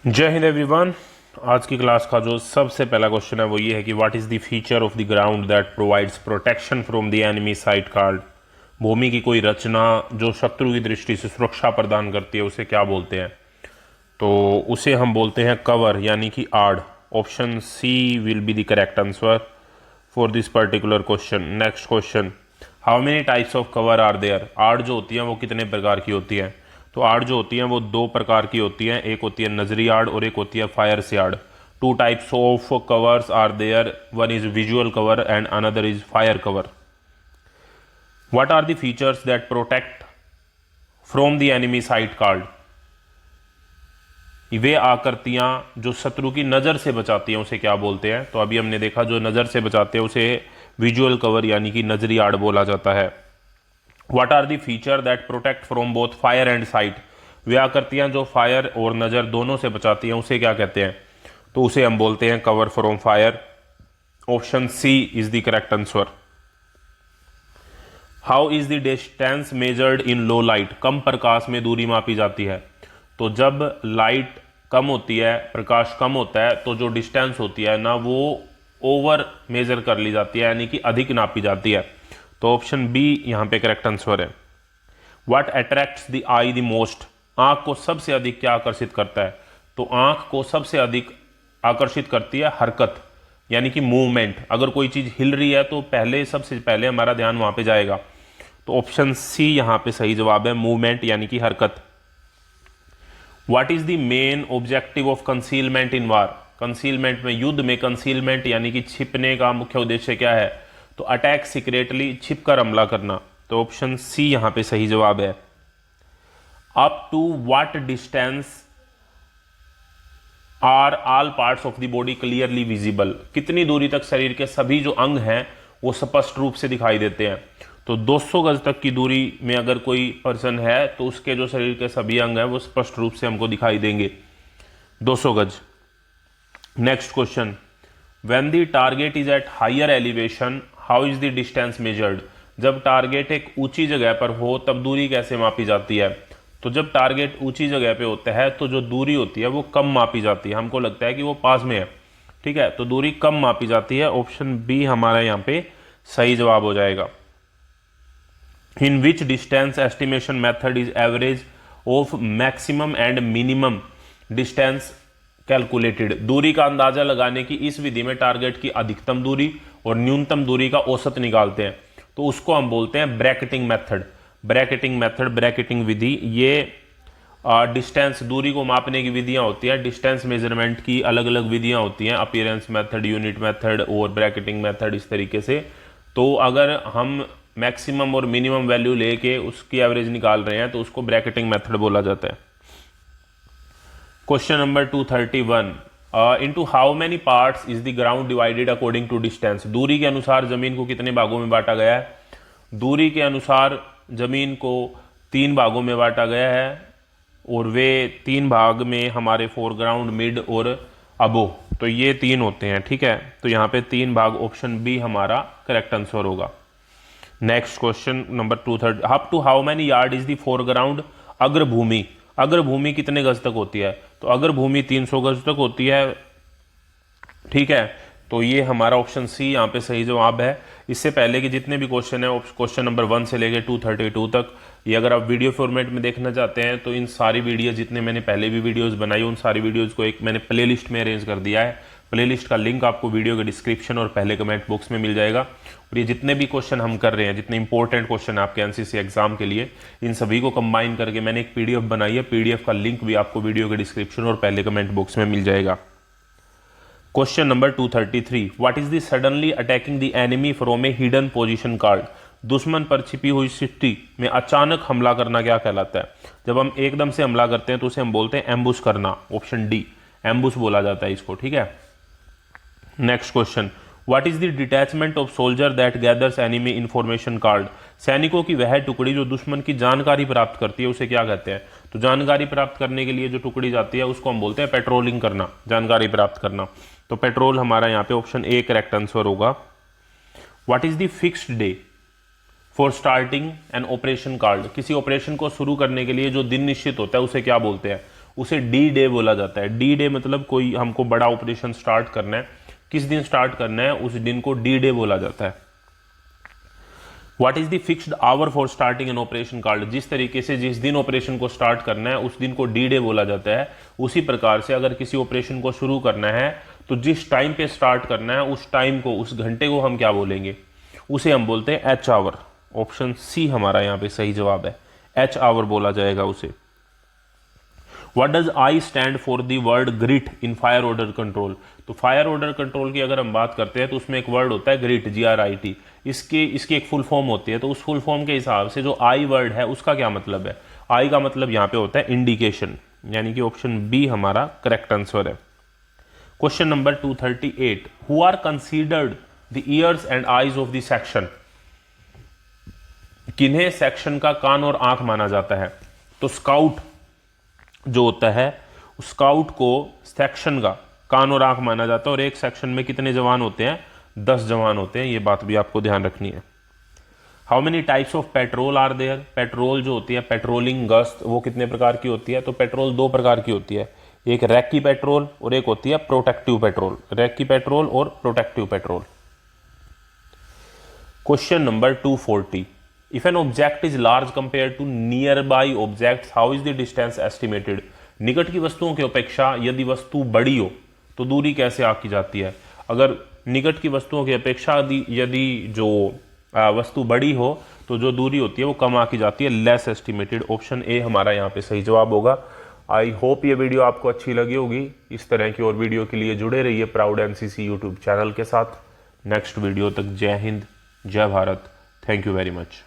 जय हिंद एवरीवन। आज की क्लास का जो सबसे पहला क्वेश्चन है वो ये है कि what is the feature of the ground that provides protection from the enemy sight card. भूमि की कोई रचना जो शत्रु की दृष्टि से सुरक्षा प्रदान करती है उसे क्या बोलते हैं? तो उसे हम बोलते हैं कवर यानी कि आड़। Option C will be the correct answer for this particular question. Next question, how many types of cover are there. आड़ जो होती है वो कितने प्रकार की होती है? तो आड़ जो होती हैं वो दो प्रकार की होती हैं, एक होती है नजरी आड़ और एक होती है फायर से आड़। Two types of covers are there, one is visual cover and another is fire cover. What are the features that protect from the enemy sight card. वे आकृतियां जो शत्रु की नजर से बचाती हैं उसे क्या बोलते हैं? तो अभी हमने देखा जो नजर से बचाते हैं उसे विजुअल कवर यानी कि नजरी आड़ बोला जाता है। What are the feature that protect from both fire and sight. वे आकृतियां जो फायर और नजर दोनों से बचाती हैं उसे क्या कहते हैं? तो उसे हम बोलते हैं cover from fire. Option C is the correct answer. How is the distance measured in low light. कम प्रकाश में दूरी मापी जाती है। तो जब लाइट कम होती है, प्रकाश कम होता है, तो जो डिस्टेंस होती है ना वो ओवर मेजर कर ली जाती है यानी कि अधिक नापी जाती है। तो ऑप्शन बी यहां पे करेक्ट आंसर है। What attracts the I the most. आंख को सबसे अधिक क्या आकर्षित करता है? तो आंख को सबसे अधिक आकर्षित करती है हरकत यानी कि मूवमेंट। अगर कोई चीज हिल रही है तो सबसे पहले हमारा ध्यान वहां पे जाएगा। तो ऑप्शन सी यहां पे सही जवाब है, मूवमेंट यानी कि हरकत। What is the main objective of concealment in war. Concealment में, युद्ध में कंसीलमेंट यानी कि छिपने का मुख्य उद्देश्य क्या है? तो अटैक सीक्रेटली, छिपकर हमला करना। तो ऑप्शन सी यहां पे सही जवाब है। Up to what distance are all parts of the body clearly visible. कितनी दूरी तक शरीर के सभी जो अंग हैं वो स्पष्ट रूप से दिखाई देते हैं? तो 200 गज तक की दूरी में अगर कोई पर्सन है तो उसके जो शरीर के सभी अंग हैं वो स्पष्ट रूप से हमको दिखाई देंगे 200 गज। Next question, when the target is at higher elevation how is the distance measured. जब टारगेट एक ऊंची जगह पर हो तब दूरी कैसे मापी जाती है? तो जब टारगेट ऊंची जगह पे होता है तो जो दूरी होती है वो कम मापी जाती है। हमको लगता है कि वो पास में है, ठीक है, तो दूरी कम मापी जाती है। ऑप्शन बी हमारा यहाँ पे सही जवाब हो जाएगा। In which distance estimation method is average of maximum and minimum distance calculated. दूरी का अंदाजा लगाने की इस विधि में टारगेट की अधिकतम दूरी और न्यूनतम दूरी का औसत निकालते हैं। तो उसको हम बोलते हैं bracketing method. Bracketing method, bracketing विधि, ये डिस्टेंस, दूरी को मापने की विधियां होती हैं। डिस्टेंस मेजरमेंट की अलग अलग विधियां होती हैं, अपीयरेंस मेथड, यूनिट मेथड और ब्रैकेटिंग मेथड, इस तरीके से। तो अगर हम मैक्सिमम और मिनिमम वैल्यू लेके उसकी एवरेज निकाल रहे हैं तो उसको ब्रैकेटिंग मेथड बोला जाता है। Question number 231, into how many parts is the ground divided according to distance. दूरी के अनुसार जमीन को कितने भागों में बांटा गया है? दूरी के अनुसार जमीन को 3 भागों में बांटा गया है और वे 3 भाग में हमारे फोरग्राउंड, मिड और अबो, तो ये 3 होते हैं, ठीक है। तो यहाँ पे 3 भाग, ऑप्शन बी हमारा करेक्ट आंसर होगा। Next question number 230, up to how many yard is the foreground अग्रभूमि। अग्रभूमि कितने गज तक होती है? तो अग्रभूमि 300 गज तक होती है, ठीक है। तो ये हमारा ऑप्शन सी यहाँ पे सही जवाब है। इससे पहले कि जितने भी क्वेश्चन है, क्वेश्चन नंबर 1 से लेकर 232 तक, ये अगर आप वीडियो फॉर्मेट में देखना चाहते हैं तो इन सारी वीडियो, जितने मैंने पहले भी वीडियोस बनाई, उन सारी वीडियोस को एक मैंने प्लेलिस्ट में अरेंज कर दिया है। प्लेलिस्ट का लिंक आपको वीडियो के डिस्क्रिप्शन और पहले कमेंट बॉक्स में मिल जाएगा। और ये जितने भी क्वेश्चन हम कर रहे हैं, जितने इंपॉर्टेंट क्वेश्चन आपके एनसीसी एग्जाम के लिए, इन सभी को कंबाइन करके मैंने एक पीडीएफ बनाई है। पीडीएफ का लिंक भी आपको वीडियो के डिस्क्रिप्शन और पहले कमेंट बॉक्स में मिल जाएगा। Question number 233, what is the suddenly attacking the enemy from A hidden position card. दुश्मन पर छिपी हुई स्थिति में अचानक हमला करना क्या कहलाता है? जब हम एकदम से हमला करते हैं तो उसे हम बोलते हैं एम्बुश करना। ऑप्शन डी, एम्बुश बोला जाता है इसको, ठीक है। Next question, what is the detachment of soldier that gathers enemy information card. सैनिकों की वह टुकड़ी जो दुश्मन की जानकारी प्राप्त करती है उसे क्या कहते हैं? तो जानकारी प्राप्त करने के लिए जो टुकड़ी जाती है उसको हम बोलते हैं पेट्रोलिंग करना, जानकारी प्राप्त करना। तो पेट्रोल हमारा यहाँ पे ऑप्शन ए करेक्ट आंसर होगा। What is the fixed day for starting an operation card. किसी ऑपरेशन को शुरू करने के लिए जो दिन निश्चित होता है उसे क्या बोलते हैं? उसे डी डे बोला जाता है। डी डे मतलब कोई हमको बड़ा ऑपरेशन स्टार्ट करना है, किस दिन स्टार्ट करना है उस दिन को डी डे बोला जाता है। What is the fixed hour for starting an operation called, जिस तरीके से जिस दिन ऑपरेशन को स्टार्ट करना है उस दिन को डी डे बोला जाता है, उसी प्रकार से अगर किसी ऑपरेशन को शुरू करना है तो जिस टाइम पे स्टार्ट करना है उस टाइम को, उस घंटे को हम क्या बोलेंगे, उसे हम बोलते हैं एच आवर। ऑप्शन सी हमारा यहाँ पे सही जवाब है, एच आवर बोला जाएगा उसे। What does I stand for the word grit in fire order control, तो फायर ऑर्डर कंट्रोल की अगर हम बात करते हैं तो उसमें एक वर्ड होता है ग्रिट, GRIT, इसकी एक फुल फॉर्म होती है। तो उस फुल फॉर्म के हिसाब से जो आई वर्ड है उसका क्या मतलब है, आई का मतलब यहाँ पे होता है इंडिकेशन, यानी कि ऑप्शन बी हमारा करेक्ट आंसर है। Question number 238, who are considered the ears and eyes of the section, किन्हें सेक्शन का कान और आंख माना जाता है, तो स्काउट जो होता है, स्काउट को सेक्शन का कान और आंख माना जाता है। और एक सेक्शन में कितने जवान होते हैं, 10 जवान होते हैं, ये बात भी आपको ध्यान रखनी है। How many types of patrol are there, patrol जो होती है, पेट्रोलिंग गश्त, वो कितने प्रकार की होती है, तो पेट्रोल 2 प्रकार की होती है, एक रैकी पेट्रोल और एक होती है प्रोटेक्टिव पेट्रोल, रैकी पेट्रोल और protective patrol. Question number 240, if an object is large compare to near by object how is the distance estimated, निकट की वस्तुओं की अपेक्षा यदि वस्तु बड़ी हो तो दूरी कैसे आंकी जाती है। अगर निकट की वस्तुओं की अपेक्षा यदि जो वस्तु बड़ी हो तो जो दूरी होती है वो कम आंकी जाती है, लेस एस्टिमेटेड। ऑप्शन ए हमारा यहाँ पे सही जवाब होगा। आई होप ये वीडियो आपको अच्छी लगी होगी। इस तरह की और वीडियो के लिए जुड़े रहिए प्राउड एनसीसी यूट्यूब चैनल के साथ। नेक्स्ट वीडियो तक जय हिंद, जय Bharat, thank you very much.